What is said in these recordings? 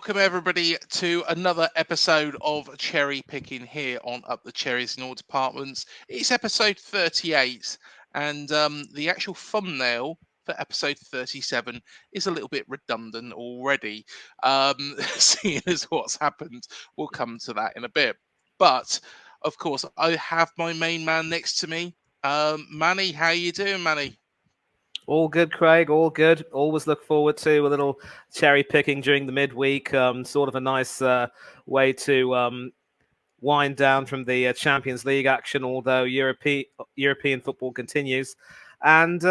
welcome everybody to another episode of Cherry Picking here on Up the Cherries in All Departments. It's episode 38, and the actual thumbnail for episode 37 is a little bit redundant already, seeing as what's happened. We'll come to that in a bit. But, of course, I have my main man next to me. Manny, how you doing, Manny? All good, Craig. All good. Always look forward to a little cherry picking during the midweek. Sort of a nice way to wind down from the Champions League action, although European football continues. And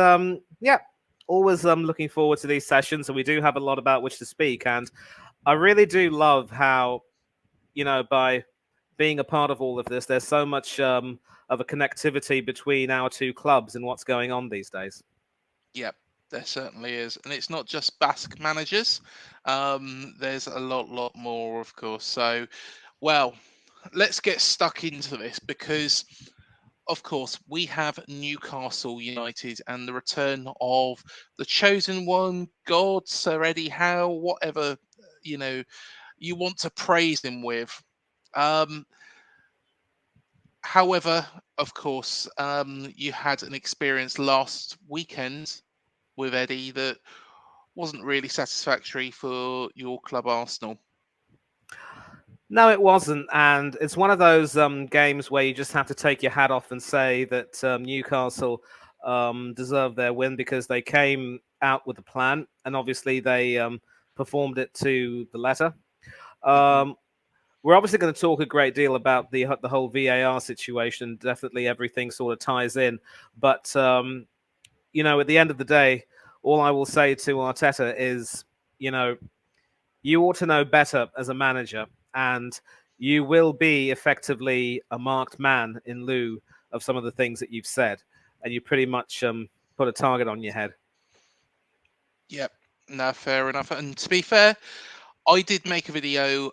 yeah, always looking forward to these sessions. And we do have a lot about which to speak. And I really do love how, by being a part of all of this, there's so much of a connectivity between our two clubs and what's going on these days. Yep, there certainly is. And it's not just Basque managers. There's a lot more, of course. So, well, let's get stuck into this because, of course, we have Newcastle United and the return of the chosen one, God, Sir Eddie Howe, whatever, you know, you want to praise him with. Um, However, of course, you had an experience last weekend with Eddie that wasn't really satisfactory for your club, Arsenal. No, it wasn't, and it's one of those games where you just have to take your hat off and say that Newcastle deserved their win because they came out with a plan, and obviously they performed it to the letter. Hmm. Um, we're obviously going to talk a great deal about the whole VAR situation. Definitely, everything sort of ties in, but at the end of the day, all I will say to Arteta is, you know, you ought to know better as a manager, and you will be effectively a marked man in lieu of some of the things that you've said, and you pretty much put a target on your head. Yep, no, fair enough. And to be fair, I did make a video.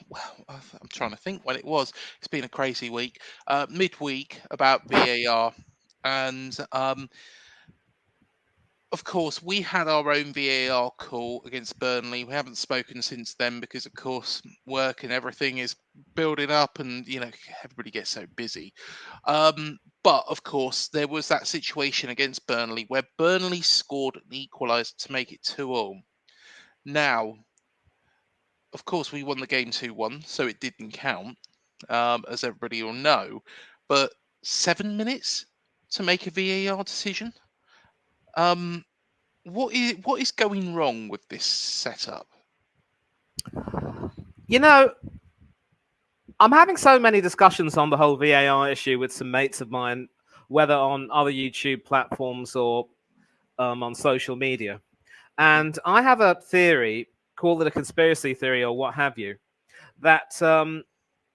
Well, I'm trying to think when it was. It's been a crazy week. Midweek about VAR, and of course, we had our own VAR call against Burnley. We haven't spoken since then because, of course, work and everything is building up, and everybody gets so busy. But of course, there was that situation against Burnley where Burnley scored an equaliser to make it 2-2. Now, of course, we won the game 2-1, so it didn't count, as everybody will know. But 7 minutes to make a VAR decision. Um, what is going wrong with this setup? You know, I'm having so many discussions on the whole VAR issue with some mates of mine, whether on other YouTube platforms or on social media. Hmm. And I have a theory, call it a conspiracy theory or what have you, that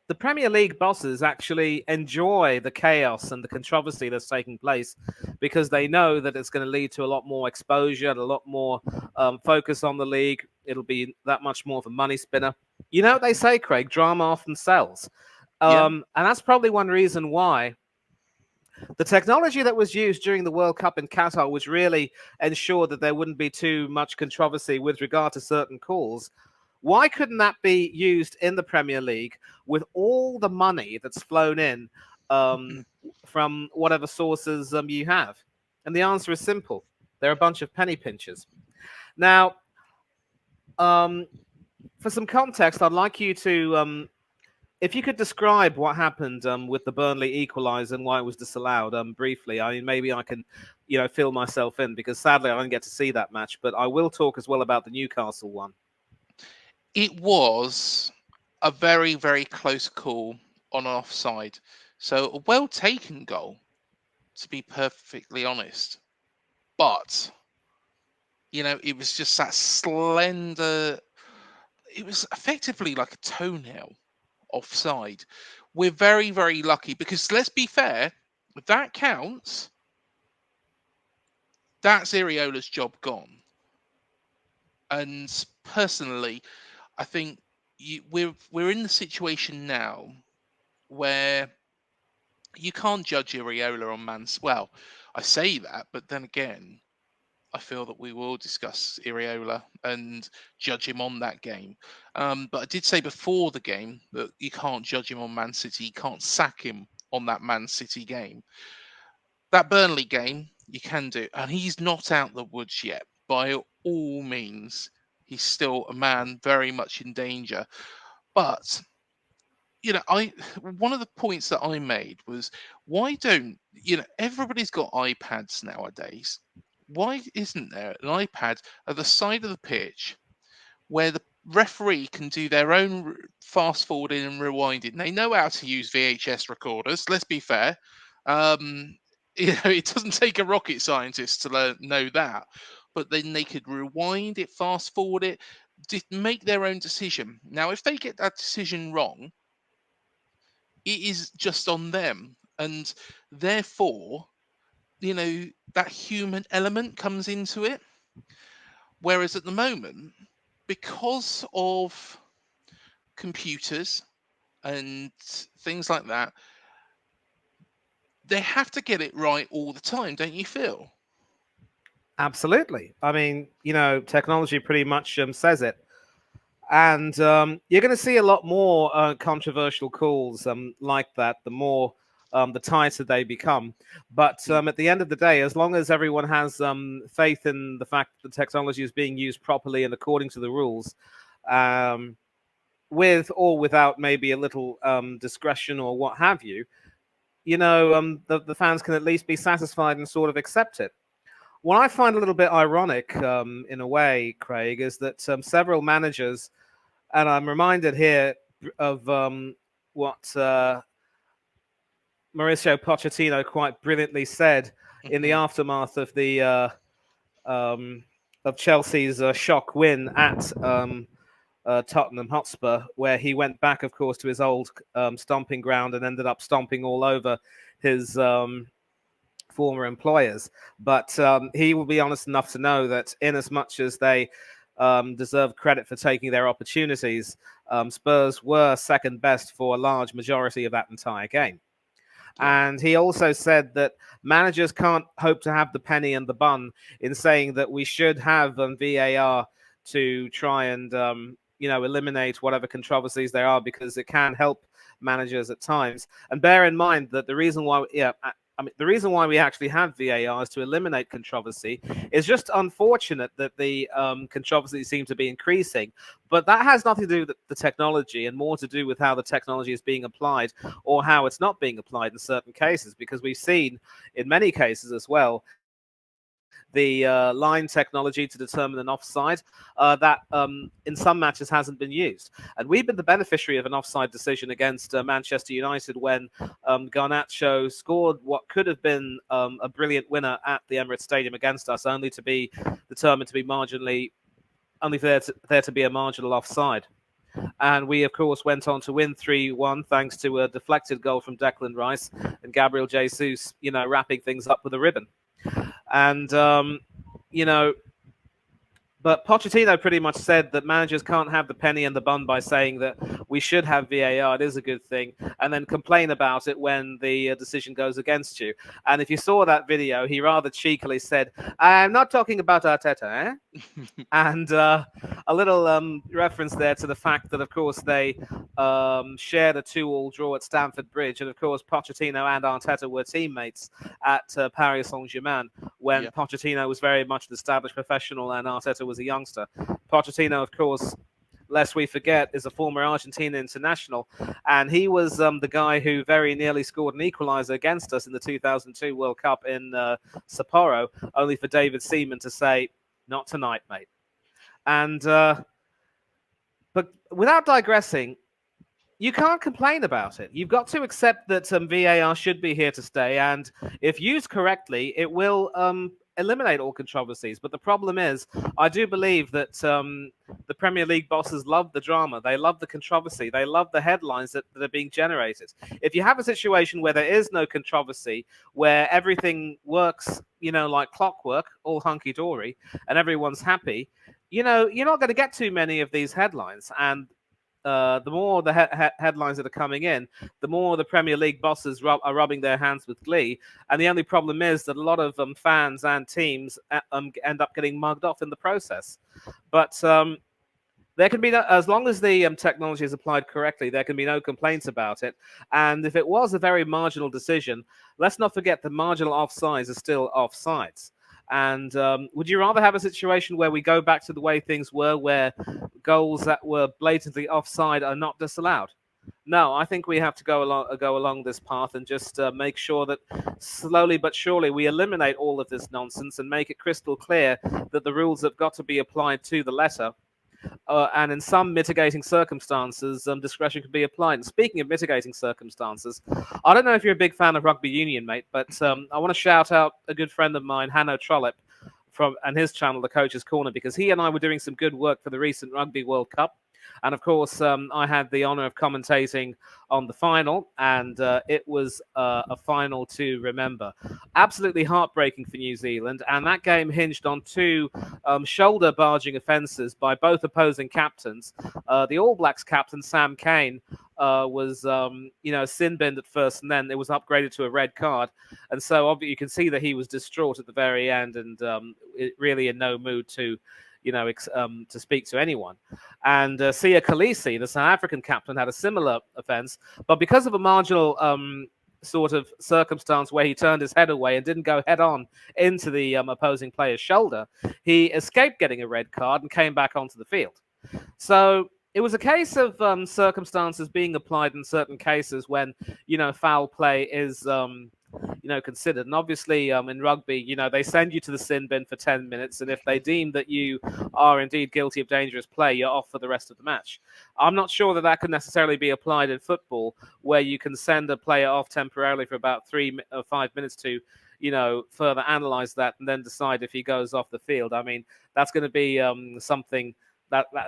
the Premier League bosses actually enjoy the chaos and the controversy that's taking place because they know that it's going to lead to a lot more exposure and a lot more focus on the league. It'll be that much more of a money spinner. You know what they say, Craig? Drama often sells. Yeah, And that's probably one reason why the technology that was used during the World Cup in Qatar was really ensure that there wouldn't be too much controversy with regard to certain calls. Why couldn't that be used in the Premier League with all the money that's flown in um, from whatever sources you have? And the answer is simple. They're a bunch of penny pinchers. Now, um, for some context, I'd like you to if you could describe what happened with the Burnley equaliser and why it was disallowed briefly. I mean, maybe I can, fill myself in because sadly I didn't get to see that match, but I will talk as well about the Newcastle one. it was a very, very close call on offside. So a well taken goal, to be perfectly honest. But, it was just that slender, it was effectively like a toenail offside. We're very, very lucky because let's be fair, if that counts, that's Iriola's job gone. And personally, I think we're in the situation now where you can't judge Iriola on Well, I say that, but then again, I feel that we will discuss Iriola and judge him on that game. But I did say before the game that you can't judge him on Man City. You can't sack him on that Man City game. That Burnley game, you can do. And he's not out the woods yet. By all means, he's still a man very much in danger. But I one of the points that I made was, why don't everybody's got iPads nowadays? Why isn't there an iPad at the side of the pitch where the referee can do their own fast forwarding and rewinding? They know how to use VHS recorders. Let's be fair. Um, it doesn't take a rocket scientist to know that. But then they could rewind it, fast forward it, make their own decision. Now, if they get that decision wrong, it is just on them, and therefore, that human element comes into it. Whereas at the moment, because of computers and things like that, they have to get it right all the time, don't you feel? Absolutely. I mean, technology pretty much says it. And you're going to see a lot more controversial calls like that, the tighter they become. But Mm. at the end of the day, as long as everyone has faith in the fact that the technology is being used properly and according to the rules, um, with or without maybe a little discretion or what have you, the fans can at least be satisfied and sort of accept it. What I find a little bit ironic, in a way, Craig, is that several managers, and I'm reminded here of what Mauricio Pochettino quite brilliantly said in the Mhm. aftermath of the um, of Chelsea's shock win at Tottenham Hotspur, where he went back, of course, to his old stomping ground and ended up stomping all over his former employers. But he will be honest enough to know that, in as much as they deserve credit for taking their opportunities, Spurs were second best for a large majority of that entire game. Yeah. And he also said that managers can't hope to have the penny and the bun in saying that we should have VAR to try and eliminate whatever controversies there are, because it can help managers at times. And bear in mind that the reason why, the reason why we actually have VAR is to eliminate controversy. It's just unfortunate that the controversy seems to be increasing, but that has nothing to do with the technology and more to do with how the technology is being applied or how it's not being applied in certain cases, because we've seen in many cases as well the line technology to determine an offside that in some matches hasn't been used. And we've been the beneficiary of an offside decision against Manchester United when Garnacho scored what could have been a brilliant winner at the Emirates Stadium against us, only to be determined to be only there to be a marginal offside. And we, of course, went on to win 3-1 thanks to a deflected goal from Declan Rice and Gabriel Jesus, wrapping things up with a ribbon. And, you know, but Pochettino pretty much said that managers can't have the penny and the bun by saying that we should have VAR, it is a good thing, and then complain about it when the decision goes against you. And if you saw that video, he rather cheekily said, "I'm not talking about Arteta, eh?" And a little reference there to the fact that, of course, they shared a 2-2 draw at Stamford Bridge. And, of course, Pochettino and Arteta were teammates at Paris Saint-Germain when Yeah. Pochettino was very much an established professional and Arteta was a youngster. Pochettino, of course, lest we forget, is a former Argentina international. And he was the guy who very nearly scored an equaliser against us in the 2002 World Cup in Sapporo, only for David Seaman to say, "Not tonight, mate." And but without digressing, you can't complain about it. You've got to accept that VAR should be here to stay, and if used correctly, it will eliminate all controversies. But the problem is, I do believe that the Premier League bosses love the drama, they love the controversy, they love the headlines that are being generated. If you have a situation where there is no controversy, where everything works, like clockwork, all hunky dory, and everyone's happy, you're not going to get too many of these headlines. And the more the headlines that are coming in, the more the Premier League bosses are rubbing their hands with glee. And the only problem is that a lot of fans and teams end up getting mugged off in the process. But there can be no, as long as the technology is applied correctly, there can be no complaints about it. And if it was a very marginal decision, let's not forget that marginal offsides are still offsides. And would you rather have a situation where we go back to the way things were, where goals that were blatantly offside are not disallowed? No, I think we have to go along this path and just make sure that slowly but surely we eliminate all of this nonsense and make it crystal clear that the rules have got to be applied to the letter, and in some mitigating circumstances, discretion can be applied. And speaking of mitigating circumstances, I don't know if you're a big fan of rugby union, mate, but I want to shout out a good friend of mine, Hanno Trollope, from and his channel, The Coach's Corner, because he and I were doing some good work for the recent Rugby World Cup. And of course, I had the honor of commentating on the final, and it was a final to remember. Absolutely heartbreaking for New Zealand, and that game hinged on two shoulder barging offences by both opposing captains. The All Blacks captain, Sam Cane, was, sin binned at first, and then it was upgraded to a red card. And so obviously you can see that he was distraught at the very end and really in no mood to to speak to anyone. And Sia Khaleesi, the South African captain, had a similar offence, but because of a marginal sort of circumstance where he turned his head away and didn't go head on into the opposing player's shoulder, he escaped getting a red card and came back onto the field. So it was a case of circumstances being applied in certain cases when foul play is considered. And obviously, in rugby, they send you to the sin bin for 10 minutes, and if they deem that you are indeed guilty of dangerous play, you're off for the rest of the match. I'm not sure that that could necessarily be applied in football, where you can send a player off temporarily for about 3 or 5 minutes to further analyze that and then decide if he goes off the field. I mean, that's going to be something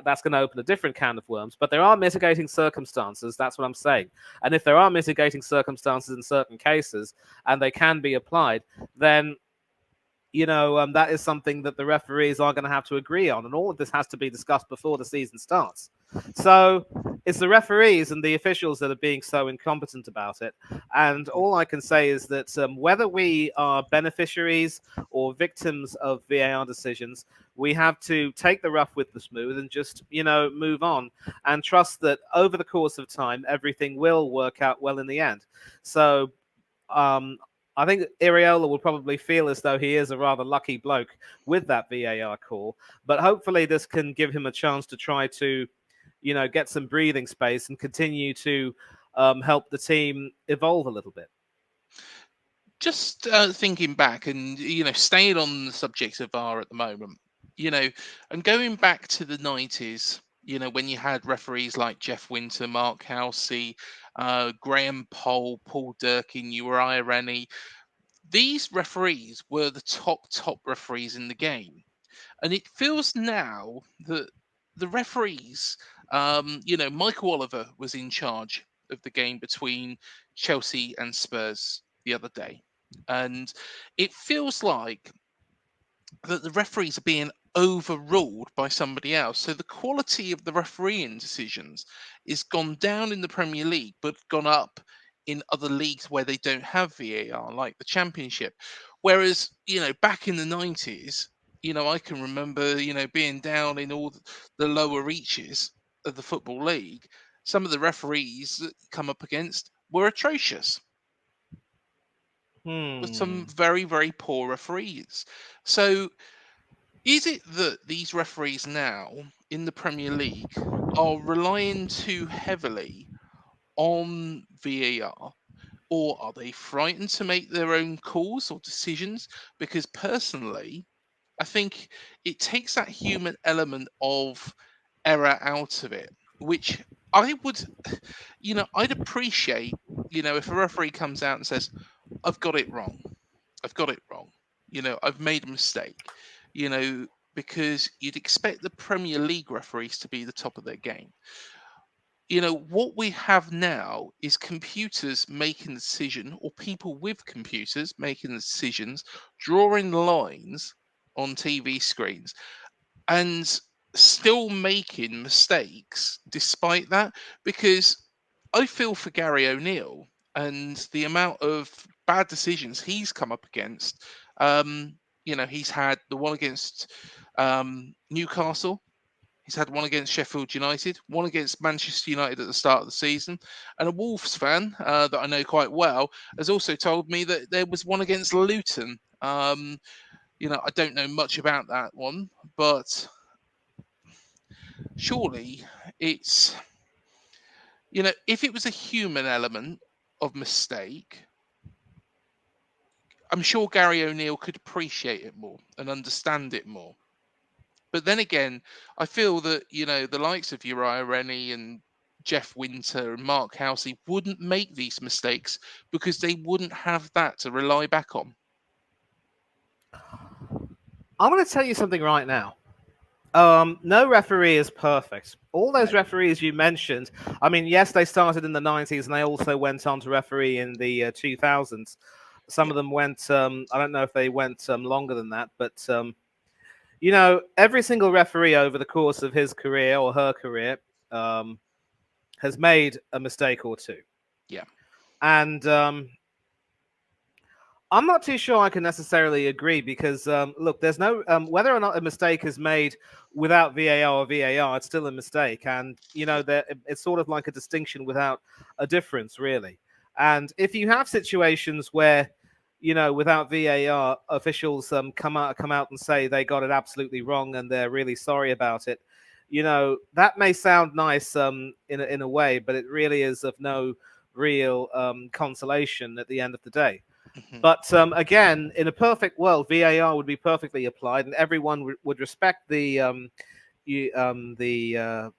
that's going to open a different can of worms. But there are mitigating circumstances. That's what I'm saying. And if there are mitigating circumstances in certain cases, and they can be applied, then that is something that the referees are going to have to agree on, and all of this has to be discussed before the season starts. So it's the referees and the officials that are being so incompetent about it. And all I can say is that whether we are beneficiaries or victims of VAR decisions, we have to take the rough with the smooth and just, move on and trust that over the course of time, everything will work out well in the end. So, I think Iriola will probably feel as though he is a rather lucky bloke with that VAR call, but hopefully this can give him a chance to try to, get some breathing space and continue to help the team evolve a little bit. Just thinking back and staying on the subject of VAR at the moment, and going back to the 90s, when you had referees like Jeff Winter, Mark Halsey, Graham Poll, Paul Durkin, Uriah Rennie. These referees were the top referees in the game, and it feels now that the referees, Michael Oliver was in charge of the game between Chelsea and Spurs the other day, and it feels like that the referees are being overruled by somebody else. So the quality of the refereeing decisions is gone down in the Premier League, but gone up in other leagues where they don't have VAR, like the Championship. Whereas, back in the 90s, I can remember, being down in all the lower reaches of the Football League. Some of the referees that you come up against were atrocious, with some Hmm. very, very poor referees. So is it that these referees now in the Premier League are relying too heavily on VAR, or are they frightened to make their own calls or decisions? Because personally, I think it takes that human element of error out of it, which I would, I'd appreciate, if a referee comes out and says, I've got it wrong. I've got it wrong. I've made a mistake. You know, because you'd expect the Premier League referees to be the top of their game. What we have now is computers making the decision, or people with computers making the decisions, drawing lines on TV screens. And still making mistakes despite that, because I feel for Gary O'Neill and the amount of bad decisions he's come up against. He's had the one against Newcastle. He's had one against Sheffield United, one against Manchester United at the start of the season, and a Wolves fan that I know quite well has also told me that there was one against Luton. I don't know much about that one, but surely it's, if it was a human element of mistake, I'm sure Gary O'Neill could appreciate it more and understand it more. But then again, I feel that, the likes of Uriah Rennie and Jeff Winter and Mark Housey wouldn't make these mistakes because they wouldn't have that to rely back on. I'm going to tell you something right now. No referee is perfect. All those No. referees you mentioned, I mean, yes, they started in the 90s and they also went on to referee in the 2000s. Some Yeah. of them went, I don't know if they went longer than that, but, every single referee over the course of his career or her career has made a mistake or two. Yeah. And I'm not too sure I can necessarily agree because, look, there's no whether or not a mistake is made without VAR or VAR, it's still a mistake, and Yeah. it's sort of like a distinction without a difference, really. And if you have situations where, without VAR, officials come out and say they got it absolutely wrong and they're really sorry about it, that may sound nice in a way, but it really is of no real consolation at the end of the day. Hmm. But again, in a perfect world, VAR would be perfectly applied, and everyone would respect you, the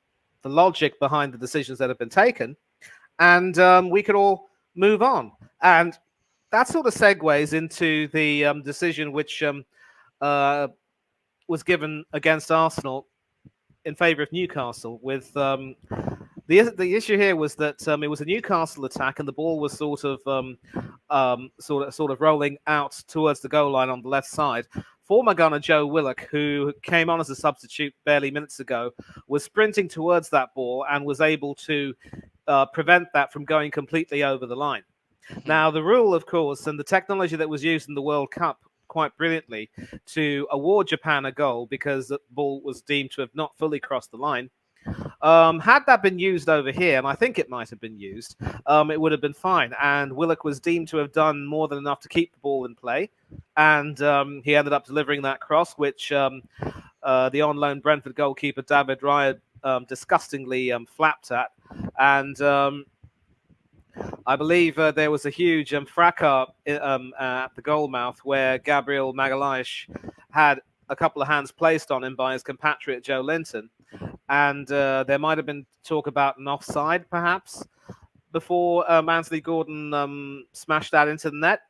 logic behind the decisions that have been taken, and we could all move on. And that sort of segues into the decision which uh, was given against Arsenal in favour of Newcastle. With the issue here was that it was a Newcastle attack, and the ball was sort of rolling out towards the goal line on the left side. Former gunner Joe Willock, who came on as a substitute barely minutes ago, was sprinting towards that ball and was able to prevent that from going completely over the line. Hmm. Now, the rule, of course, and the technology that was used in the World Cup quite brilliantly to award Japan a goal because the ball was deemed to have not fully crossed the line. Had that been used over here, and I think it might have been used, it would have been fine. And Willock was deemed to have done more than enough to keep the ball in play. And he ended up delivering that cross, which the on loan Brentford goalkeeper David Raya disgustingly flapped at. And I believe there was a huge fracas at the goal mouth where Gabriel Magalhaes had a couple of hands placed on him by his compatriot Joe Linton. And there might have been talk about an offside, perhaps, before Anthony Gordon smashed that into the net.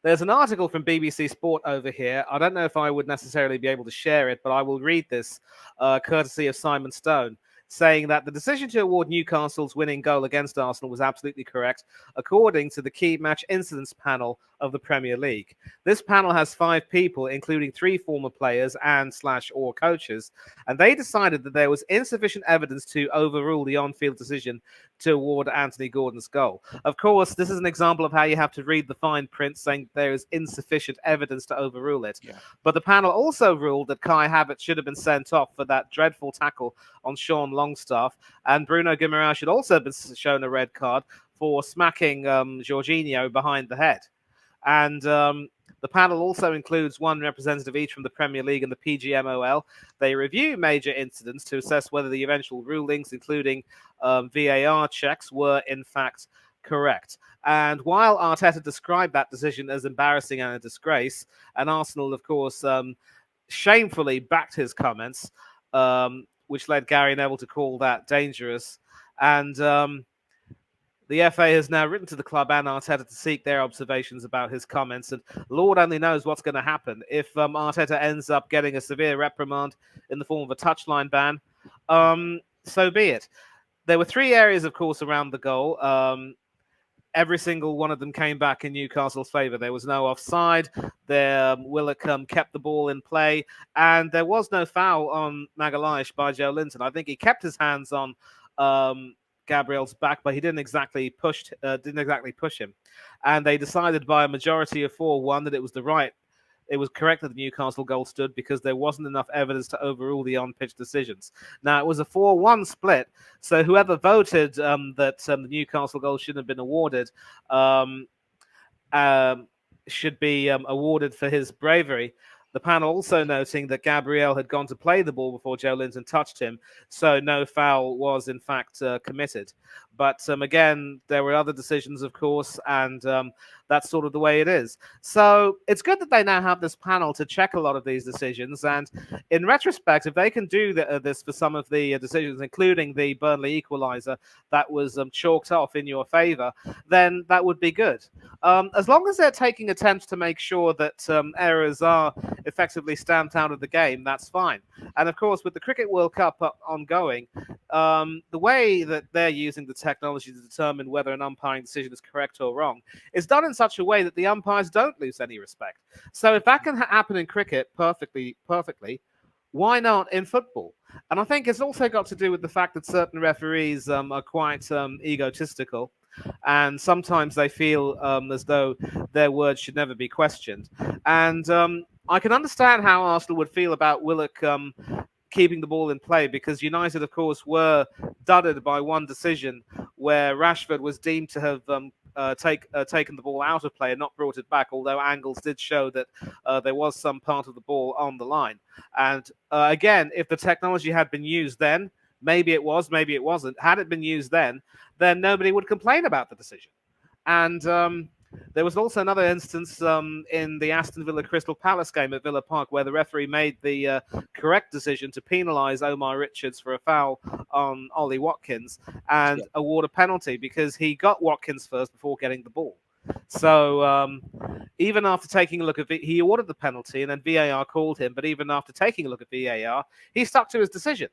There's an article from BBC Sport over here. I don't know if I would necessarily be able to share it, but I will read this, courtesy of Simon Stone, saying that the decision to award Newcastle's winning goal against Arsenal was absolutely correct, according to the key match incidents panel of the Premier League. This panel has 5 people, including 3 former players and/or coaches, and they decided that there was insufficient evidence to overrule the on-field decision to award Anthony Gordon's goal. Of course, this is an example of how you have to read the fine print, saying there is insufficient evidence to overrule it. Yeah. But the panel also ruled that Kai Havertz should have been sent off for that dreadful tackle on Sean Longstaff, and Bruno Guimaraes should also have been shown a red card for smacking Jorginho behind the head. And the panel also includes 1 representative each from the Premier League and the PGMOL. They review major incidents to assess whether the eventual rulings, including VAR checks, were in fact correct. And while Arteta described that decision as embarrassing and a disgrace, and Arsenal, of course, shamefully backed his comments, which led Gary Neville to call that dangerous. And the FA has now written to the club and Arteta to seek their observations about his comments, and Lord only knows what's going to happen. If Arteta ends up getting a severe reprimand in the form of a touchline ban, so be it. There were 3 areas, of course, around the goal. every single one of them came back in Newcastle's favour. There was no offside. There, Willock kept the ball in play, and there was no foul on Magalhaes by Joe Linton. I think he kept his hands on um, Gabriel's back, but he didn't exactly push him. And they decided by a majority of 4-1 that it was correct that the Newcastle goal stood because there wasn't enough evidence to overrule the on-pitch decisions. Now, it was a 4-1 split, so whoever voted that the Newcastle goal shouldn't have been awarded um, um, should be awarded for his bravery. The panel also noting that Gabriel had gone to play the ball before Joe Linton touched him, so no foul was in fact committed. But again, there were other decisions, of course, and that's sort of the way it is. So it's good that they now have this panel to check a lot of these decisions. And in retrospect, if they can do this for some of the decisions, including the Burnley equaliser that was chalked off in your favour, then that would be good. As long as they're taking attempts to make sure that errors are effectively stamped out of the game, that's fine. And of course, with the Cricket World Cup ongoing, the way that they're using the technology to determine whether an umpiring decision is correct or wrong is done in such a way that the umpires don't lose any respect. So if that can happen in cricket perfectly, why not in football? And I think it's also got to do with the fact that certain referees are quite egotistical, and sometimes they feel as though their words should never be questioned. And I can understand how Arsenal would feel about Willock keeping the ball in play, because United, of course, were dudded by one decision where Rashford was deemed to have taken the ball out of play and not brought it back, although angles did show that there was some part of the ball on the line. And again, if the technology had been used then, maybe it was, maybe it wasn't. Had it been used then nobody would complain about the decision. And there was also another instance in the Aston Villa Crystal Palace game at Villa Park where the referee made the correct decision to penalise Omar Richards for a foul on Ollie Watkins and Yeah. award a penalty because he got Watkins first before getting the ball. So even after taking a look at he awarded the penalty and then VAR called him, but even after taking a look at VAR, he stuck to his decision.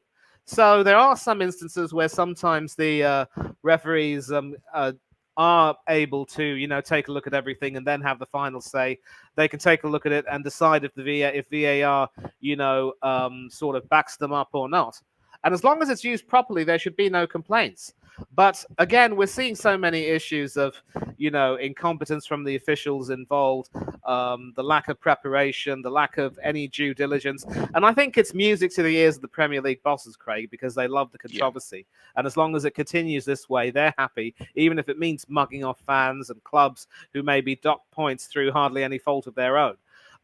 So there are some instances where sometimes the referees are able to, take a look at everything and then have the final say. They can take a look at it and decide if if VAR, sort of backs them up or not. And as long as it's used properly, there should be no complaints. But again, we're seeing so many issues of, incompetence from the officials involved, the lack of preparation, the lack of any due diligence. And I think it's music to the ears of the Premier League bosses, Craig, because they love the Yeah. controversy. And as long as it continues this way, they're happy, even if it means mugging off fans and clubs who may be docked points through hardly any fault of their own.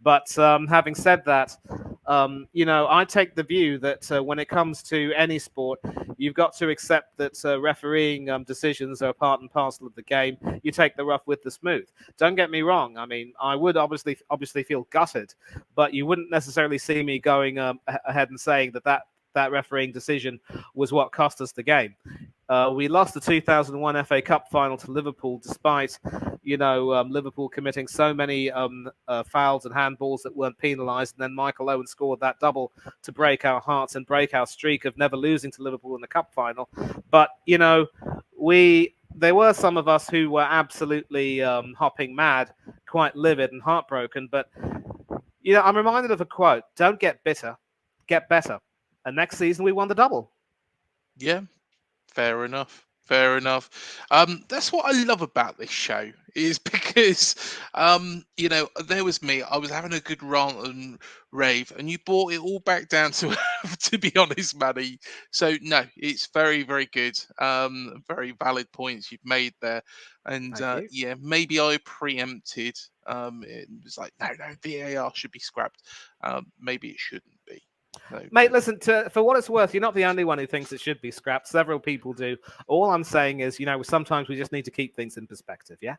But having said that, I take the view that when it comes to any sport, you've got to accept that refereeing decisions are part and parcel of the game. You take the rough with the smooth. Don't get me wrong. I mean, I would obviously feel gutted, but you wouldn't necessarily see me going ahead and saying that refereeing decision was what cost us the game. We lost the 2001 FA Cup final to Liverpool, despite Liverpool committing so many fouls and handballs that weren't penalised, and then Michael Owen scored that double to break our hearts and break our streak of never losing to Liverpool in the cup final. But there were some of us who were absolutely hopping mad, quite livid and heartbroken. But I'm reminded of a quote: "Don't get bitter, get better." And next season we won the double. Yeah. Fair enough. Fair enough. That's what I love about this show is because, there was me. I was having a good rant and rave, and you brought it all back down to, to be honest, Maddie. So no, it's very, very good. Very valid points you've made there, and Thank you. yeah, maybe I preempted. It was like, no, no, VAR should be scrapped. Maybe it shouldn't be. So Mate, listen, for what it's worth, you're not the only one who thinks it should be scrapped. Several people do. All I'm saying is, sometimes we just need to keep things in perspective, yeah?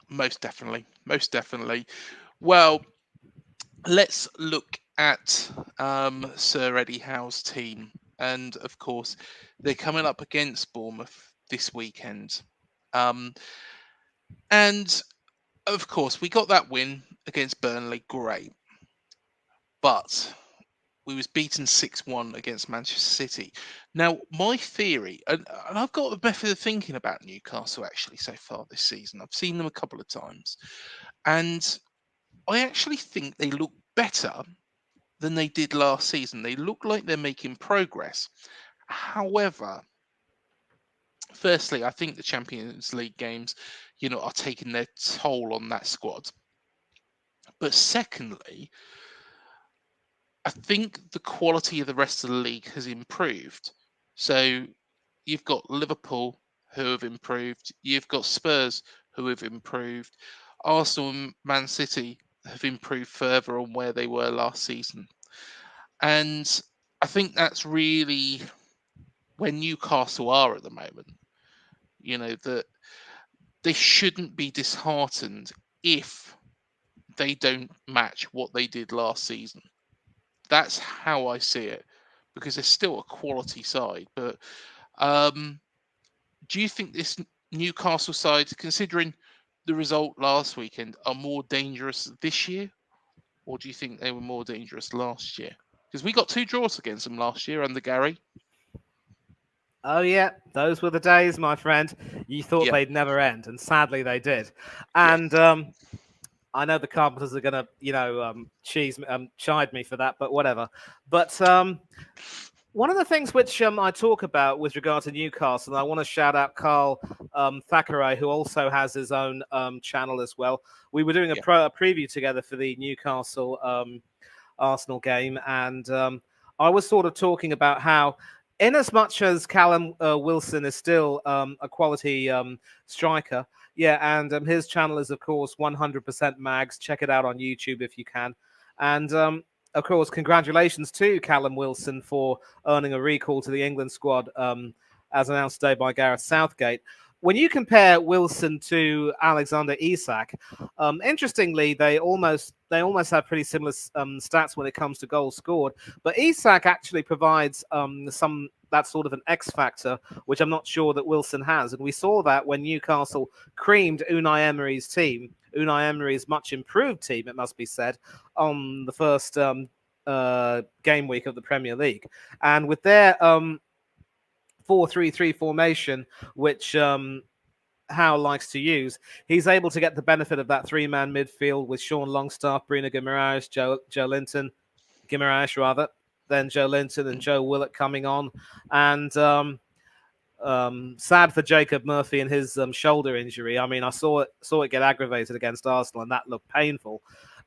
most definitely, most definitely. Well, let's look at Sir Eddie Howe's team. And of course, they're coming up against Bournemouth this weekend. Um, and of course, we got that win against Burnley. Great. But we was beaten 6-1 against Manchester City. Now, my theory, and I've got a method of thinking about Newcastle actually so far this season. I've seen them a couple of times, and I actually think they look better than they did last season. They look like they're making progress. However, firstly, I think the Champions League games, are taking their toll on that squad. But secondly, I think the quality of the rest of the league has improved. So you've got Liverpool who have improved, you've got Spurs who have improved, Arsenal and Man City have improved further on where they were last season. And I think that's really where Newcastle are at the moment. That they shouldn't be disheartened if they don't match what they did last season. That's how I see it, because they're still a quality side. But do you think this Newcastle side, considering the result last weekend, are more dangerous this year, or do you think they were more dangerous last year? Because we got 2 draws against them last year under Gary. Oh yeah, those were the days, my friend. You thought Yeah, they'd never end, and sadly they did. yeah. And I know the Carpenters are gonna, chide me for that, but whatever. But one of the things which I talk about with regard to Newcastle, and I want to shout out Carl Thackeray, who also has his own channel as well. We were doing a Yeah. preview together for the Newcastle Arsenal game, and I was sort of talking about how, in as much as Callum Wilson is still a quality striker, yeah, and his channel is of course 100% Mags. Check it out on YouTube if you can, and of course, congratulations to Callum Wilson for earning a recall to the England squad, as announced today by Gareth Southgate. When you compare Wilson to Alexander Isak, interestingly, they almost have pretty similar stats when it comes to goals scored. But Isak actually provides some that sort of an X factor, which I'm not sure that Wilson has. And we saw that when Newcastle creamed Unai Emery's team, Unai Emery's much improved team, it must be said, on the first game week of the Premier League. And with their 4-3-3 formation, which Howe likes to use, he's able to get the benefit of that 3-man midfield with Sean Longstaff, Bruno Guimaraes, Joe Linton, Guimaraes rather, then Joe Linton and Joe Willett coming on. And sad for Jacob Murphy and his shoulder injury. I mean, I saw it get aggravated against Arsenal, and that looked painful.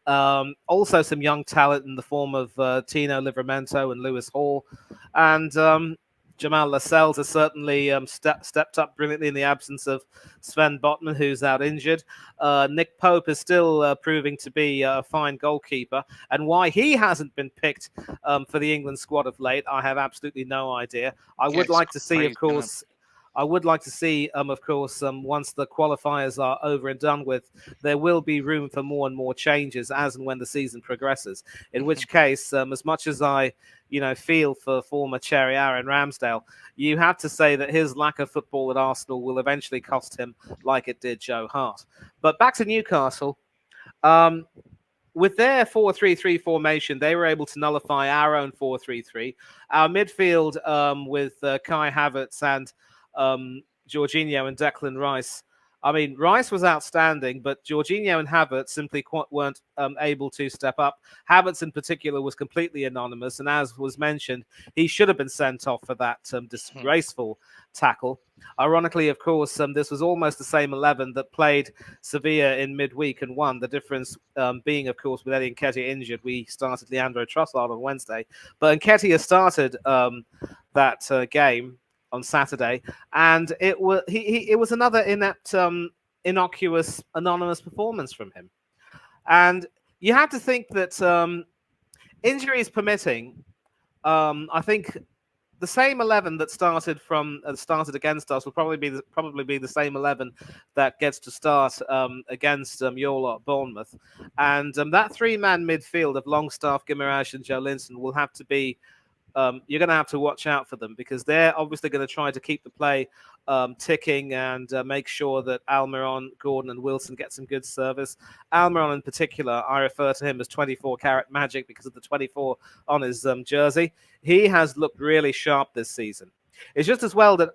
Also, some young talent in the form of Tino Livramento and Lewis Hall, and Jamal Lascelles has certainly stepped up brilliantly in the absence of Sven Botman, who's out injured. Nick Pope is still proving to be a fine goalkeeper, and why he hasn't been picked for the England squad of late, I have absolutely no idea. I Yeah, would it's like to see, crazy, of course. I would like to see, of course, once the qualifiers are over and done with, there will be room for more and more changes as and when the season progresses. In which case, as much as I, feel for former Cherry Aaron Ramsdale, you have to say that his lack of football at Arsenal will eventually cost him, like it did Joe Hart. But back to Newcastle. With their 4-3-3 formation, they were able to nullify our own 4-3-3. Our midfield with Kai Havertz and Jorginho and Declan Rice. I mean, Rice was outstanding, but Jorginho and Havertz simply weren't able to step up. Havertz, in particular, was completely anonymous, and as was mentioned, he should have been sent off for that disgraceful tackle. Ironically, of course, this was almost the same 11 that played Sevilla in midweek and won. The difference being, of course, with Eddie Nketiah injured, we started Leandro Trossard on Wednesday, but Nketiah started that game on Saturday, and it was another inept, innocuous, anonymous performance from him. And you have to think that injuries permitting, I think the same 11 that started against us will probably be the same 11 that gets to start against your lot, Bournemouth, and that 3-man midfield of Longstaff, Guimaraes, and Joe Linton will have to be. You're going to have to watch out for them because they're obviously going to try to keep the play ticking and make sure that Almiron, Gordon, and Wilson get some good service. Almiron, in particular, I refer to him as 24 karat magic because of the 24 on his jersey. He has looked really sharp this season. It's just as well that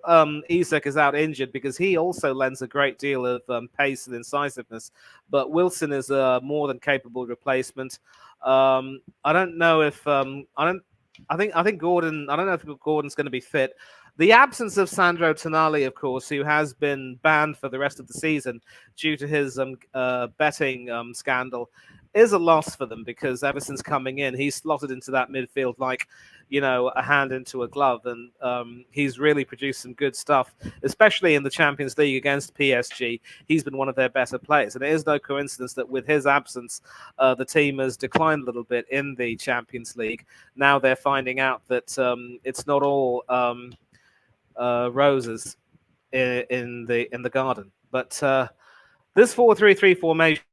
Isak is out injured because he also lends a great deal of pace and incisiveness. But Wilson is a more than capable replacement. I don't know if I don't. I think Gordon. I don't know if Gordon's going to be fit. The absence of Sandro Tonali, of course, who has been banned for the rest of the season due to his betting scandal, is a loss for them because ever since coming in, he's slotted into that midfield like, a hand into a glove, and he's really produced some good stuff, especially in the Champions League against PSG. He's been one of their better players, and it is no coincidence that with his absence, the team has declined a little bit in the Champions League. Now they're finding out that it's not all roses in the garden. But this 4-3-3 formation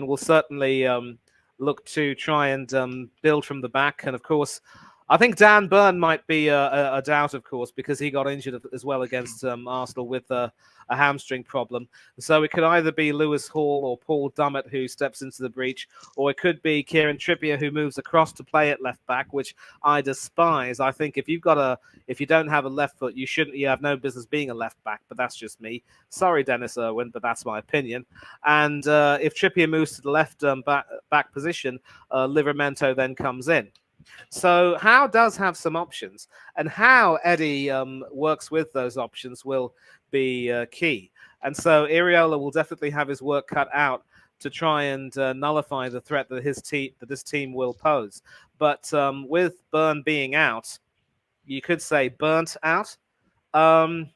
will certainly look to try and build from the back. And of course, I think Dan Burn might be a doubt, of course, because he got injured as well against Arsenal with a hamstring problem. So it could either be Lewis Hall or Paul Dummett who steps into the breach, or it could be Kieran Trippier who moves across to play at left back, which I despise. I think if you don't have a left foot, you have no business being a left back. But that's just me. Sorry, Dennis Irwin, but that's my opinion. And if Trippier moves to the left back position, Livramento then comes in. So Howe does have some options, and how Eddie works with those options will be key. And so Iriola will definitely have his work cut out to try and nullify the threat that this team will pose. But with Burn being out, you could say burnt out. Howe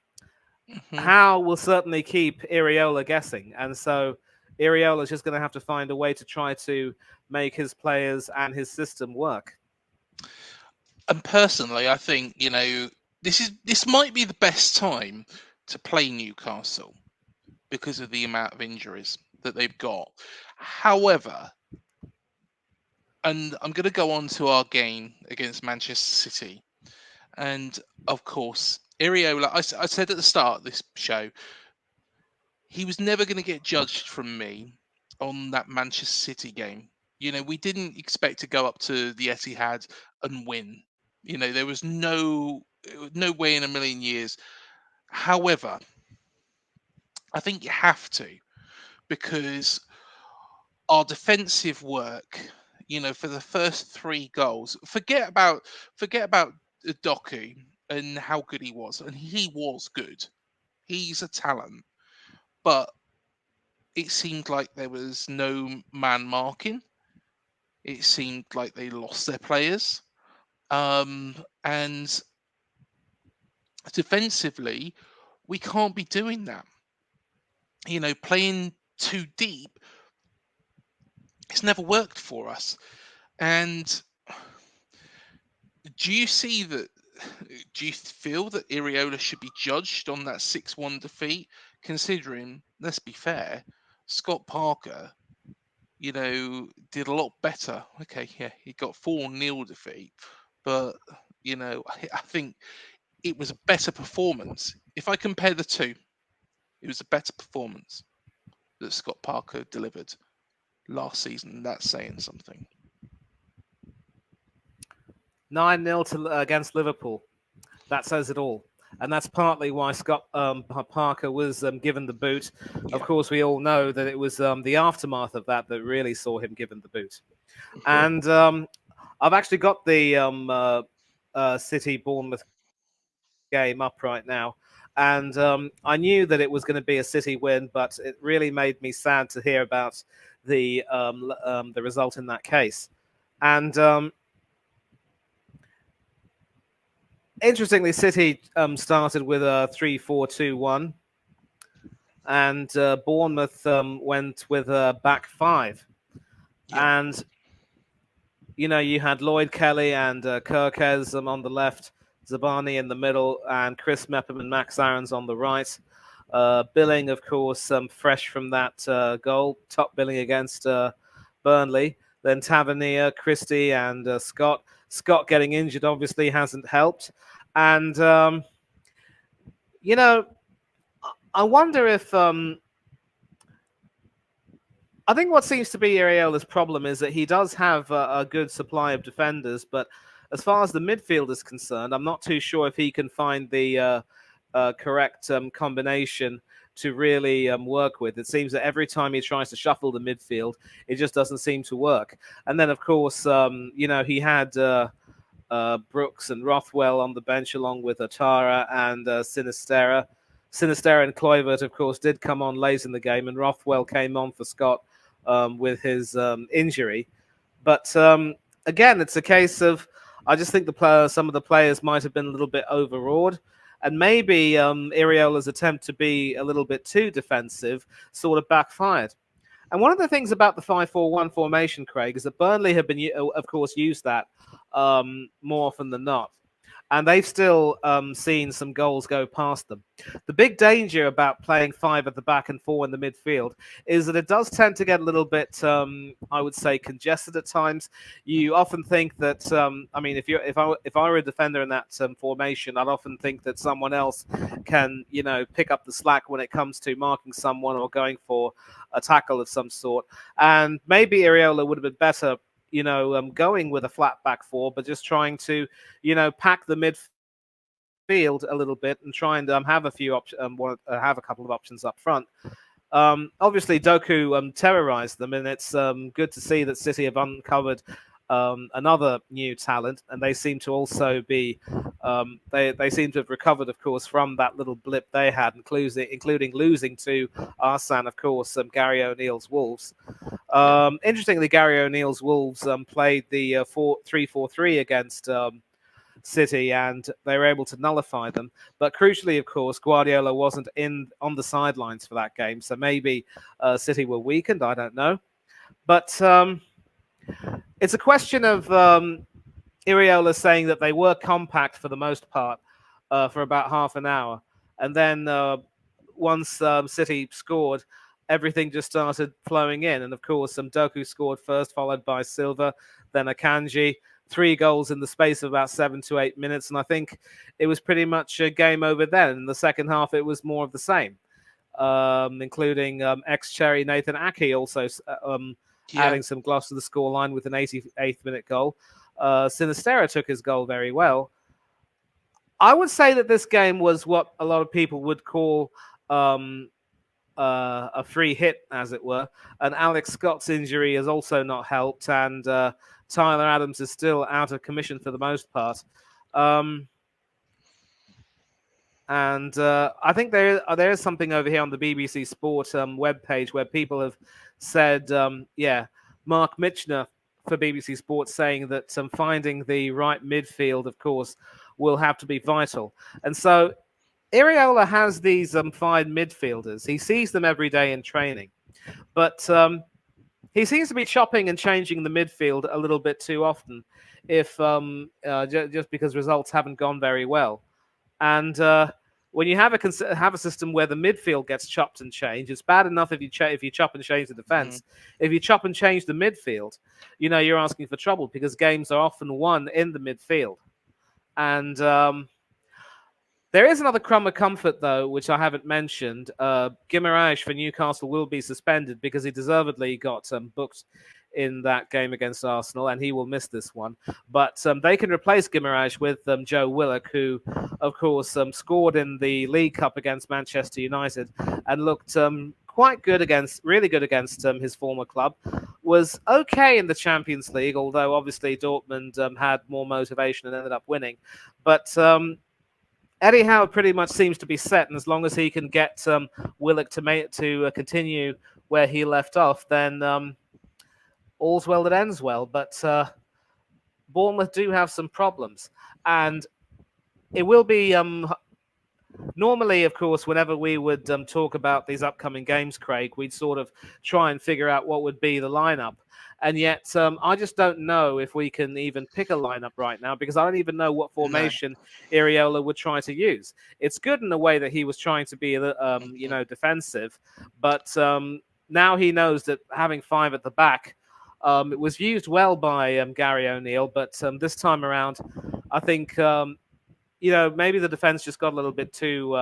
will certainly keep Iriola guessing, and so Iriola is just going to have to find a way to try to make his players and his system work. And personally, I think this might be the best time to play Newcastle because of the amount of injuries that they've got. However, and I'm going to go on to our game against Manchester City, and of course, Iriola. I said at the start of this show, he was never going to get judged from me on that Manchester City game. We didn't expect to go up to the Etihad and win. There was no way in a million years. However, I think you have to, because our defensive work, for the first 3 goals, forget about Doku and how good he was, and he was good. He's a talent, but it seemed like there was no man marking. It seemed like they lost their players. And defensively, we can't be doing that. Playing too deep, it's never worked for us. And do you see that? Do you feel that Iriola should be judged on that 6-1 defeat? Considering, let's be fair, Scott Parker, did a lot better. Okay, yeah, he got 4-0 defeat, but I think it was a better performance. If I compare the two, it was a better performance that Scott Parker delivered last season. That's saying something. 9-0 against Liverpool. That says it all. And that's partly why Scott Parker was given the boot. Yeah. Of course, we all know that it was the aftermath of that really saw him given the boot. And I've actually got the City Bournemouth game up right now. And I knew that it was going to be a City win, but it really made me sad to hear about the result in that case. And interestingly, City started with a 3-4-2-1, and Bournemouth went with a back five. Yeah. And you had Lloyd Kelly and Kirkes on the left, Zabani in the middle, and Chris Mepham and Max Aarons on the right. Billing, of course, fresh from that goal, top billing against Burnley. Then Tavernier, Christie, and Scott. Scott getting injured obviously hasn't helped. And, I wonder if I think what seems to be Iriola's problem is that he does have a good supply of defenders, but as far as the midfield is concerned, I'm not too sure if he can find the correct combination to really work with. It seems that every time he tries to shuffle the midfield, it just doesn't seem to work. And then, of course, he had Brooks and Rothwell on the bench along with Atara and Sinistera. Sinistera and Kluivert, of course, did come on late in the game, and Rothwell came on for Scott with his injury. But again, it's a case of I just think some of the players might have been a little bit overawed. And maybe Iriola's attempt to be a little bit too defensive sort of backfired. And one of the things about the 5-4-1 formation, Craig, is that Burnley have been, of course, used that more often than not. And they've still seen some goals go past them. The big danger about playing five at the back and four in the midfield is that it does tend to get a little bit, I would say, congested at times. You often think that, I mean, if I were a defender in that formation, I'd often think that someone else can, pick up the slack when it comes to marking someone or going for a tackle of some sort. And maybe Iriola would have been better going with a flat back four, but just trying to, pack the midfield a little bit and try and have have a couple of options up front. Obviously, Doku terrorized them, and it's good to see that City have uncovered another new talent, and they seem to also be they seem to have recovered, of course, from that little blip they had, including losing to Arsene, of course, Gary O'Neill's Wolves. Yeah. Interestingly, Gary O'Neill's Wolves played the 4-3-4-3 against City, and they were able to nullify them. But crucially, of course, Guardiola wasn't on the sidelines for that game, so maybe City were weakened. I don't know, but it's a question of Iriola saying that they were compact for the most part for about half an hour, and then once City scored, everything just started flowing in. And of course, Doku scored first, followed by Silva, then Akanji. 3 goals in the space of about 7 to 8 minutes, and I think it was pretty much a game over then. In the second half, it was more of the same, including ex-Cherry Nathan Ake also Yeah. adding some gloss to the scoreline with an 88th minute goal. Sinistera took his goal very well. I would say that this game was what a lot of people would call a free hit, as it were. And Alex Scott's injury has also not helped, and Tyler Adams is still out of commission for the most part. And I think there is something over here on the BBC Sport webpage where people have said, Mark Mitchner for BBC Sport saying that finding the right midfield, of course, will have to be vital. And so Iriola has these fine midfielders. He sees them every day in training. But he seems to be chopping and changing the midfield a little bit too often, if just because results haven't gone very well. And when you have a system where the midfield gets chopped and changed, it's bad enough if you chop and change the defense. If you chop and change the midfield, you're asking for trouble because games are often won in the midfield. And there is another crumb of comfort, though, which I haven't mentioned. Guimaraes for Newcastle will be suspended because he deservedly got booked in that game against Arsenal, and he will miss this one. But they can replace Guimaraes with Joe Willock, who, of course, scored in the League Cup against Manchester United and looked really good against his former club. Was okay in the Champions League, although obviously Dortmund had more motivation and ended up winning. But Eddie Howe pretty much seems to be set, and as long as he can get Willock to continue where he left off, then all's well that ends well. But Bournemouth do have some problems, and it will be normally, of course, whenever we would talk about these upcoming games, Craig, we'd sort of try and figure out what would be the lineup. And yet, I just don't know if we can even pick a lineup right now because I don't even know what No. formation Iriola would try to use. It's good in the way that he was trying to be, defensive, but now he knows that having 5 at the back, it was used well by Gary O'Neill, but this time around, I think maybe the defense just got a little bit too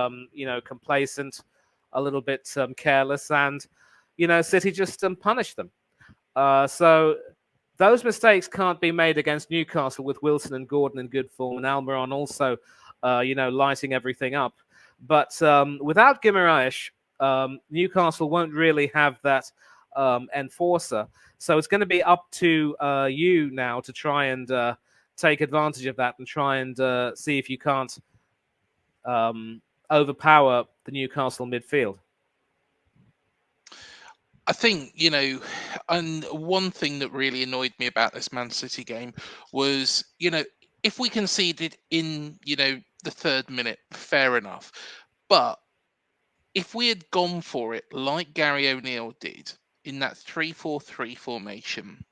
complacent. a little bit careless, and City just punished them. So those mistakes can't be made against Newcastle with Wilson and Gordon in good form, and Almiron also, lighting everything up. But without Guimaraes, Newcastle won't really have that enforcer. So it's going to be up to you now to try and take advantage of that and try and see if you can't um, overpower the Newcastle midfield. I think, and one thing that really annoyed me about this Man City game was, if we conceded in, the third minute, fair enough. But if we had gone for it like Gary O'Neill did in that 3-4-3 formation,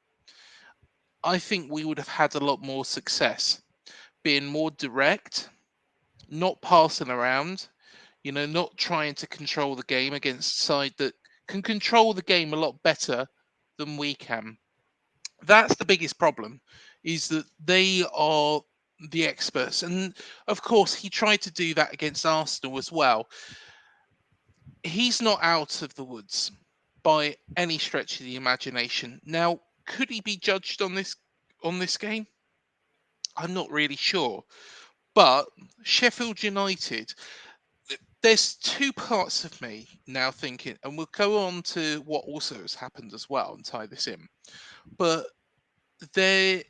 I think we would have had a lot more success, being more direct, not passing around, not trying to control the game against a side that can control the game a lot better than we can. That's the biggest problem, is that they are the experts. And of course, he tried to do that against Arsenal as well. He's not out of the woods by any stretch of the imagination. Now, could he be judged on this game? I'm not really sure. But Sheffield United, there's two parts of me now thinking, and we'll go on to what also has happened as well and tie this in. But there,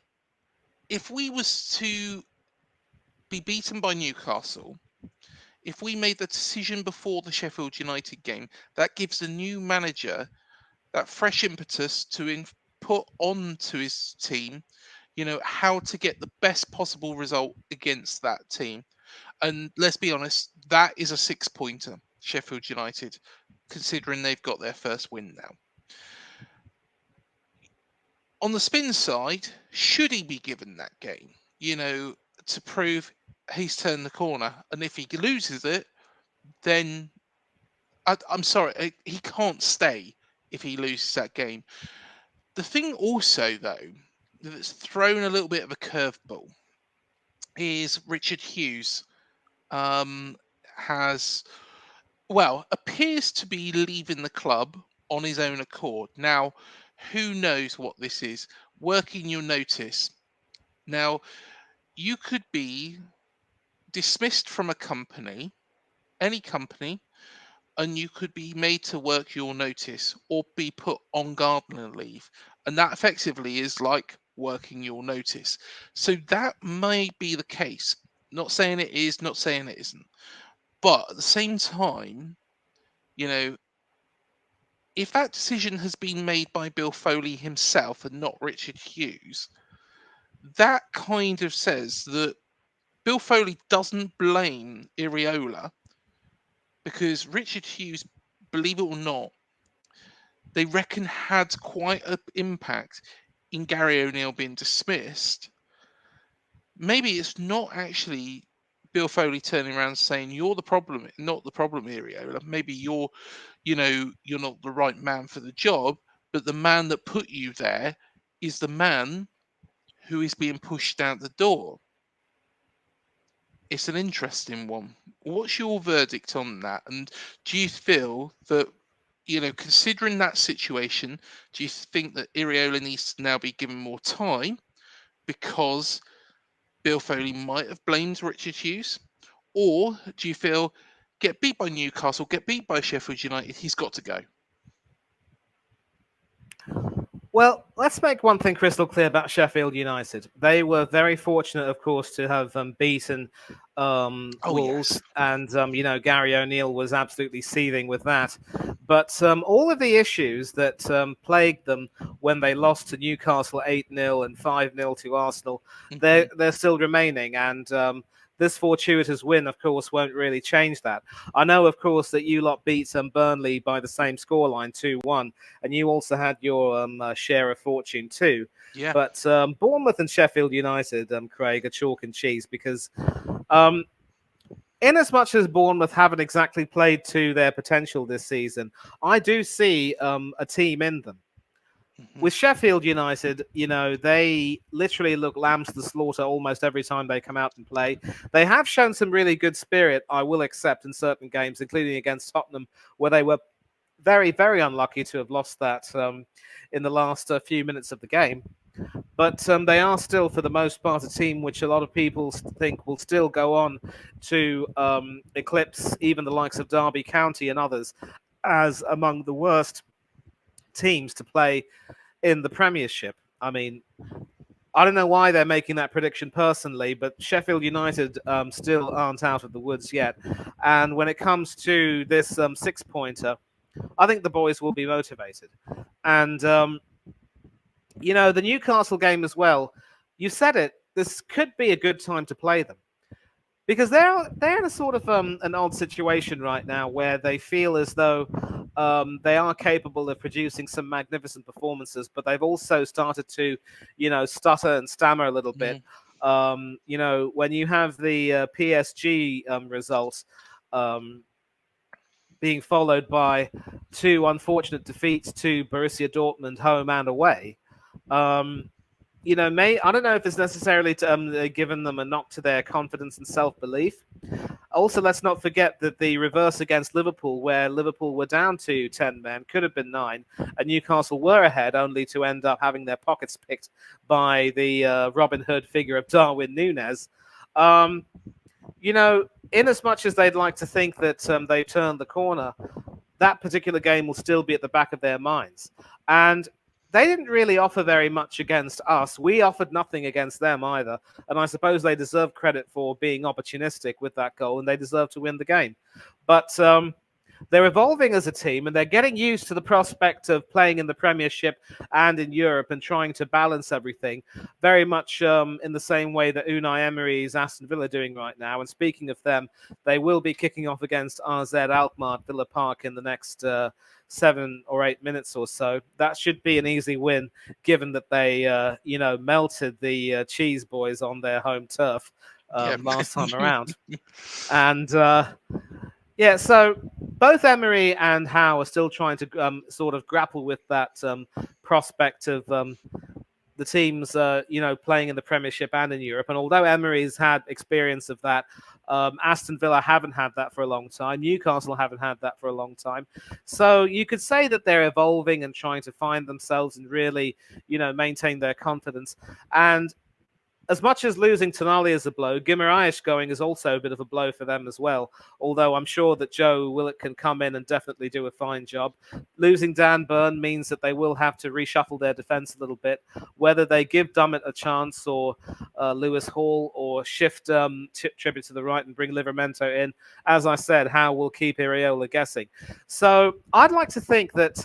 if we was to be beaten by Newcastle, if we made the decision before the Sheffield United game, that gives the new manager that fresh impetus to put onto his team, how to get the best possible result against that team. And let's be honest, that is a 6-pointer, Sheffield United, considering they've got their first win now. On the spin side, should he be given that game, to prove he's turned the corner? And if he loses it, then I'm sorry, he can't stay if he loses that game. The thing also, though, that's thrown a little bit of a curveball is Richard Hughes has, well, appears to be leaving the club on his own accord. Now, who knows what this is? Working your notice. Now, you could be dismissed from a company, any company, and you could be made to work your notice or be put on gardener leave. And that effectively is like working your notice. So that may be the case. Not saying it is, not saying it isn't. But at the same time, you know, if that decision has been made by Bill Foley himself and not Richard Hughes, that kind of says that Bill Foley doesn't blame Iriola because Richard Hughes, believe it or not, they reckon had quite an impact in Gary O'Neill being dismissed. Maybe it's not actually Bill Foley turning around saying you're the problem, not the problem, Iriola. Maybe you're not the right man for the job, but the man that put you there is the man who is being pushed out the door. It's an interesting one. What's your verdict on that? And do you feel that, considering that situation, do you think that Iriola needs to now be given more time because Bill Foley might have blamed Richard Hughes? Or do you feel get beat by Newcastle, get beat by Sheffield United, he's got to go? Well, let's make one thing crystal clear about Sheffield United. They were very fortunate, of course, to have beaten Oh, Wolves, yes. and Gary O'Neill was absolutely seething with that. But all of the issues that plagued them when they lost to Newcastle 8-0 and 5-0 to Arsenal, Mhm. they're still remaining, and this fortuitous win, of course, won't really change that. I know, of course, that you lot beat Burnley by the same scoreline, 2-1, and you also had your share of fortune too. Yeah. But Bournemouth and Sheffield United, Craig, are chalk and cheese because um, in as much as Bournemouth haven't exactly played to their potential this season, I do see a team in them. Hmm. With Sheffield United, they literally look lambs to the slaughter almost every time they come out and play. They have shown some really good spirit, I will accept, in certain games, including against Tottenham, where they were very, very unlucky to have lost that in the last few minutes of the game. But they are still, for the most part, a team which a lot of people think will still go on to eclipse even the likes of Derby County and others as among the worst teams to play in the Premiership. I mean, I don't know why they're making that prediction personally, but Sheffield United still aren't out of the woods yet. And when it comes to this 6 pointer, I think the boys will be motivated. And, the Newcastle game as well, you said it, this could be a good time to play them. Because they're in a sort of an odd situation right now where they feel as though they are capable of producing some magnificent performances, but they've also started to, stutter and stammer a little bit. Hmm. When you have the PSG results um, being followed by two unfortunate defeats to Borussia Dortmund home and away. Um, I don't know if it's necessarily given them a knock to their confidence and self belief. Also, let's not forget that the reverse against Liverpool, where Liverpool were down to 10 men, could have been 9, and Newcastle were ahead, only to end up having their pockets picked by the Robin Hood figure of Darwin Núñez. Um, in as much as they'd like to think that they've turned the corner, that particular game will still be at the back of their minds. And they didn't really offer very much against us. We offered nothing against them either. And I suppose they deserve credit for being opportunistic with that goal, and they deserve to win the game. But they're evolving as a team, and they're getting used to the prospect of playing in the Premiership and in Europe and trying to balance everything very much in the same way that Unai Emery's Aston Villa are doing right now. And speaking of them, they will be kicking off against RZ Alkmaar at Villa Park in the next 7 or 8 minutes or so. That should be an easy win, given that they, melted the Cheese Boys on their home turf Yeah. last time around. And yeah, so both Emery and Howe are still trying to sort of grapple with that prospect of the teams, playing in the Premiership and in Europe. And although Emery's had experience of that, Aston Villa haven't had that for a long time. Newcastle haven't had that for a long time. So you could say that they're evolving and trying to find themselves and really, maintain their confidence. And as much as losing Tonali is a blow, Guimaraes going is also a bit of a blow for them as well. Although I'm sure that Joe Willett can come in and definitely do a fine job. Losing Dan Burn means that they will have to reshuffle their defence a little bit. Whether they give Dummett a chance or Lewis Hall or shift Trippier to the right and bring Livramento in, as I said, Howe will keep Iriola guessing. So I'd like to think that.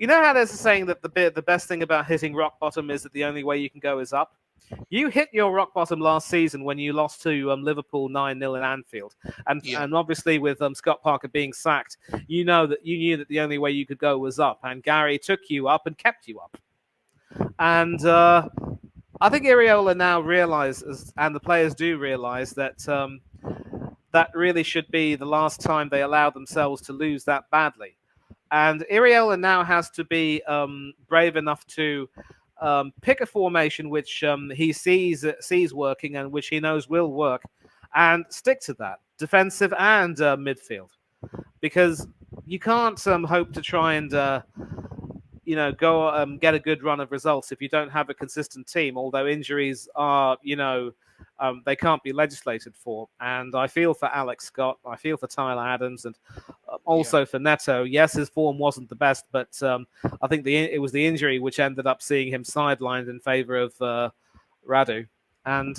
You know how there's a saying that the best thing about hitting rock bottom is that the only way you can go is up? You hit your rock bottom last season when you lost to Liverpool 9-0 in Anfield, and Yeah. and obviously with Scott Parker being sacked, you knew that the only way you could go was up, and Gary took you up and kept you up. And I think Iriola now realizes, and the players do realize that that really should be the last time they allow themselves to lose that badly. And Iriola now has to be brave enough to pick a formation which he sees working and which he knows will work, and stick to that, defensive and midfield, because you can't hope to try and go get a good run of results if you don't have a consistent team. Although injuries are, they can't be legislated for. And I feel for Alex Scott, I feel for Tyler Adams, and Yeah. also for Neto. Yes, his form wasn't the best, but I think it was the injury which ended up seeing him sidelined in favour of Radu. And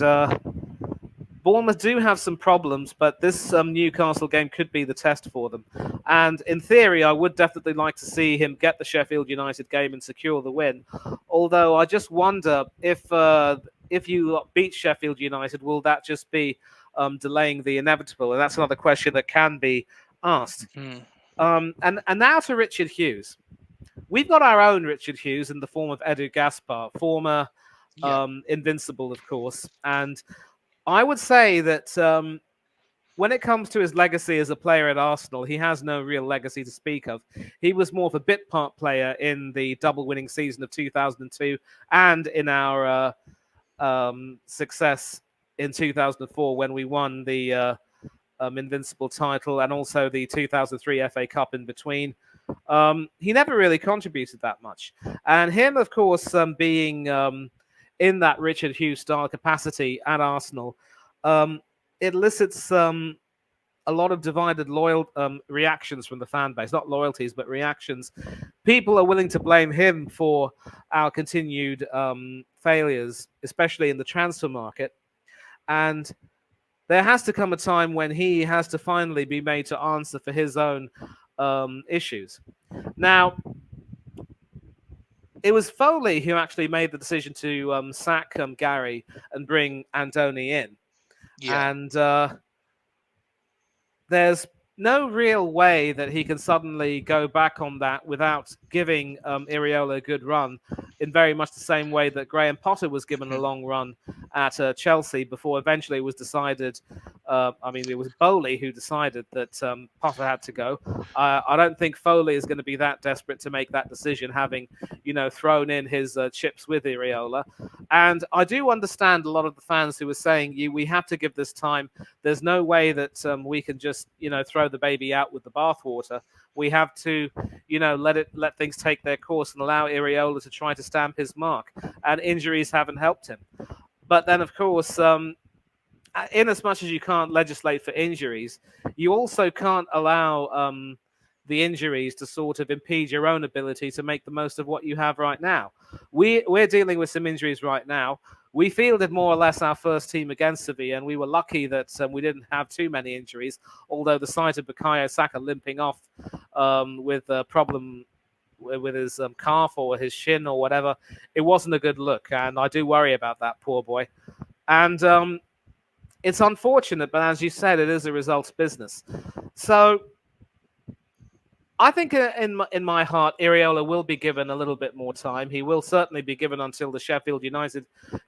Bournemouth do have some problems, but this Newcastle game could be the test for them. And in theory, I would definitely like to see him get the Sheffield United game and secure the win. Although I just wonder if you beat Sheffield United, will that just be delaying the inevitable? And that's another question that can be asked. Hmm. And now to Richard Hughes. We've got our own Richard Hughes in the form of Edu Gaspar, former Yeah. Invincible, of course. And I would say that when it comes to his legacy as a player at Arsenal, he has no real legacy to speak of. He was more of a bit part player in the double winning season of 2002 and in our success in 2004 when we won the Invincible title and also the 2003 FA Cup in between. He never really contributed that much. And him, of course, being in that Richard Hughes style capacity at Arsenal, it elicits a lot of divided loyal reactions from the fan base, not loyalties, but reactions. People are willing to blame him for our continued failures, especially in the transfer market. And there has to come a time when he has to finally be made to answer for his own issues. Now, it was Foley who actually made the decision to sack Gary and bring Andoni in. Yeah, And there's no real way that he can suddenly go back on that without giving Iriola a good run in very much the same way that Graham Potter was given a long run at Chelsea before eventually it was decided. I mean, it was Bowley who decided that Potter had to go. I don't think Foley is going to be that desperate to make that decision, having, thrown in his chips with Iriola. And I do understand a lot of the fans who were saying, we have to give this time. There's no way that we can just, throw the baby out with the bathwater. We have to, let things take their course and allow Iriola to try to stamp his mark. And injuries haven't helped him. But then, of course, in as much as you can't legislate for injuries, you also can't allow the injuries to sort of impede your own ability to make the most of what you have right now. We're dealing with some injuries right now. We fielded more or less our first team against Sevilla, and we were lucky that we didn't have too many injuries, although the sight of Bukayo Saka limping off with a problem with his calf or his shin or whatever, it wasn't a good look, and I do worry about that poor boy. And it's unfortunate, but as you said, it is a results business. So I think in my heart, Iriola will be given a little bit more time. He will certainly be given until the Sheffield United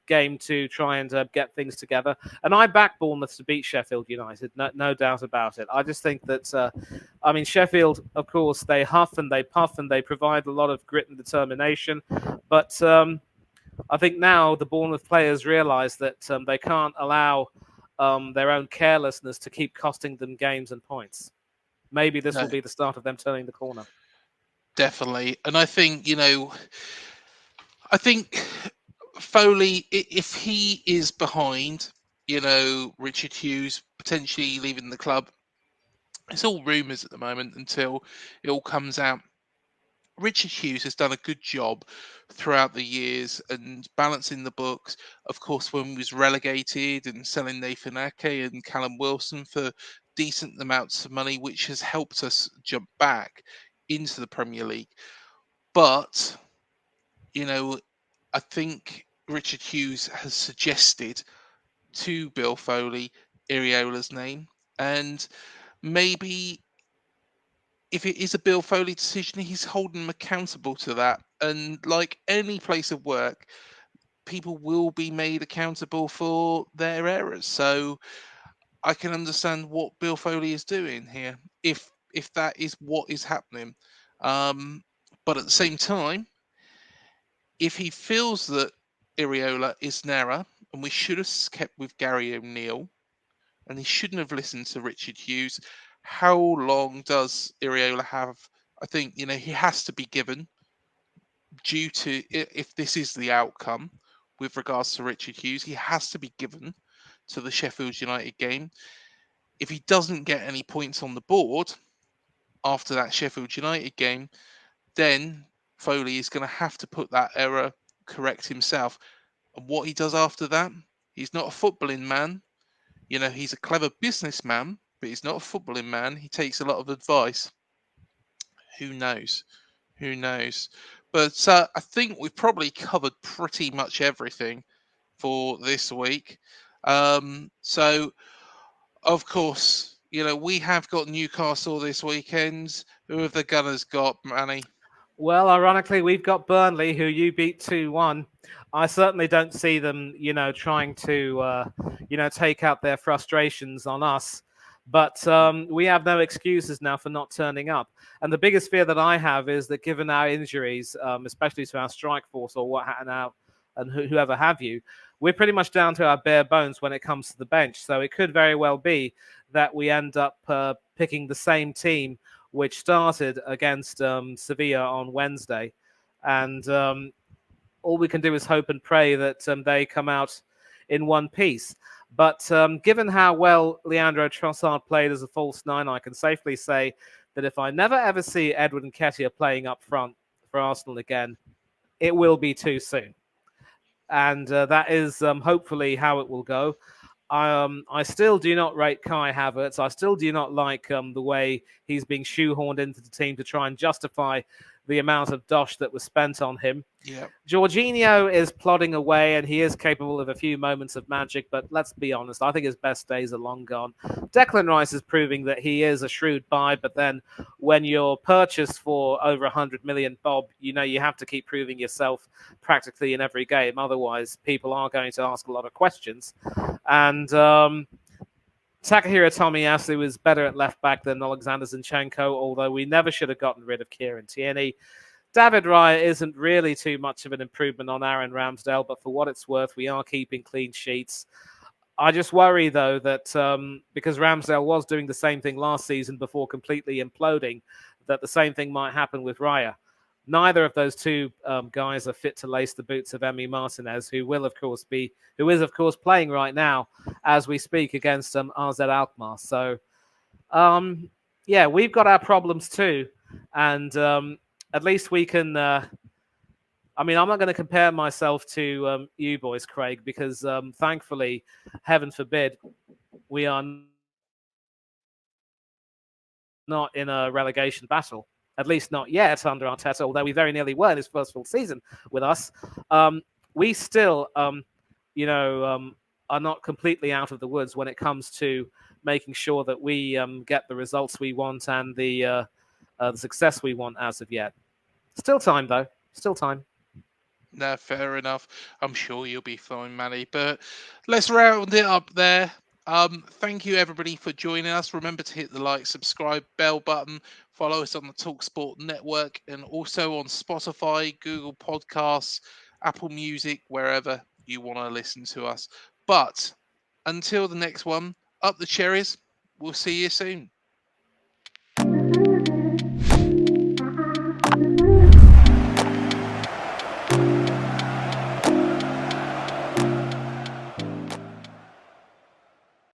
game to try and get things together. And I back Bournemouth to beat Sheffield United, no doubt about it. I just think that, Sheffield, of course, they huff and they puff and they provide a lot of grit and determination. But I think now the Bournemouth players realise that they can't allow their own carelessness to keep costing them games and points. Maybe this will no, be the start of them turning the corner. definitely. And I think, I think Foley, if he is behind, Richard Hughes potentially leaving the club, it's all rumours at the moment until it all comes out. Richard Hughes has done a good job throughout the years and balancing the books. Of course, when he was relegated and selling Nathan Ake and Callum Wilson for decent amounts of money, which has helped us jump back into the Premier League. But, I think Richard Hughes has suggested to Bill Foley Iriola's name. And maybe if it is a Bill Foley decision, he's holding him accountable to that. And like any place of work, people will be made accountable for their errors. So I can understand what Bill Foley is doing here, if that is what is happening. Um, but at the same time, if he feels that Iriola is an error, and we should have kept with Gary O'Neill, and he shouldn't have listened to Richard Hughes. How long does Iriola have? I think he has to be given due to if this is the outcome with regards to Richard Hughes, he has to be given to the Sheffield United game. If he doesn't get any points on the board after that Sheffield United game, then Foley is going to have to put that error correct himself. And what he does after that, he's not a footballing man. He's a clever businessman, but he's not a footballing man. He takes a lot of advice. Who knows? Who knows? But I think we've probably covered pretty much everything for this week. So, of course, we have got Newcastle this weekend. Who have the Gunners got, Manny? Well, ironically, we've got Burnley, who you beat 2-1. I certainly don't see them, trying to, take out their frustrations on us. But we have no excuses now for not turning up. And the biggest fear that I have is that given our injuries, especially to our strike force or now, and whoever have you, we're pretty much down to our bare bones when it comes to the bench. So it could very well be that we end up picking the same team which started against Sevilla on Wednesday. And all we can do is hope and pray that they come out in one piece. But given how well Leandro Trossard played as a false nine, I can safely say that if I never ever see Edward Nketiah playing up front for Arsenal again, it will be too soon. And that is hopefully how it will go. I still do not rate Kai Havertz. I still do not like the way he's being shoehorned into the team to try and justify the amount of dosh that was spent on him. Yeah. Jorginho is plodding away and he is capable of a few moments of magic, but let's be honest, I think his best days are long gone. Declan Rice is proving that he is a shrewd buy, but then when you're purchased for over 100 million bob, you know you have to keep proving yourself practically in every game. Otherwise, people are going to ask a lot of questions. And Takahiro Tomiyasu is better at left back than Alexander Zinchenko, although we never should have gotten rid of Kieran Tierney. David Raya isn't really too much of an improvement on Aaron Ramsdale, but for what it's worth, we are keeping clean sheets. I just worry, though, that because Ramsdale was doing the same thing last season before completely imploding, that the same thing might happen with Raya. Neither of those two guys are fit to lace the boots of Emi Martinez, who is of course playing right now as we speak against RZ Alkmaar. So, yeah, we've got our problems too, and at least we can. I mean, I'm not going to compare myself to you boys, Craig, because thankfully, heaven forbid, we are not in a relegation battle. At least not yet under Arteta, although we very nearly were in his first full season with us. We still, are not completely out of the woods when it comes to making sure that we get the results we want and the success we want as of yet. Still time, though. Still time. No, fair enough. I'm sure you'll be fine, Manny. But let's round it up there. Thank you everybody for joining us. Remember to hit the like, subscribe, bell button. Follow us on the Talksport network and also on Spotify, Google Podcasts, Apple Music, wherever you want to listen to us. But until the next one, up the cherries. We'll see you soon.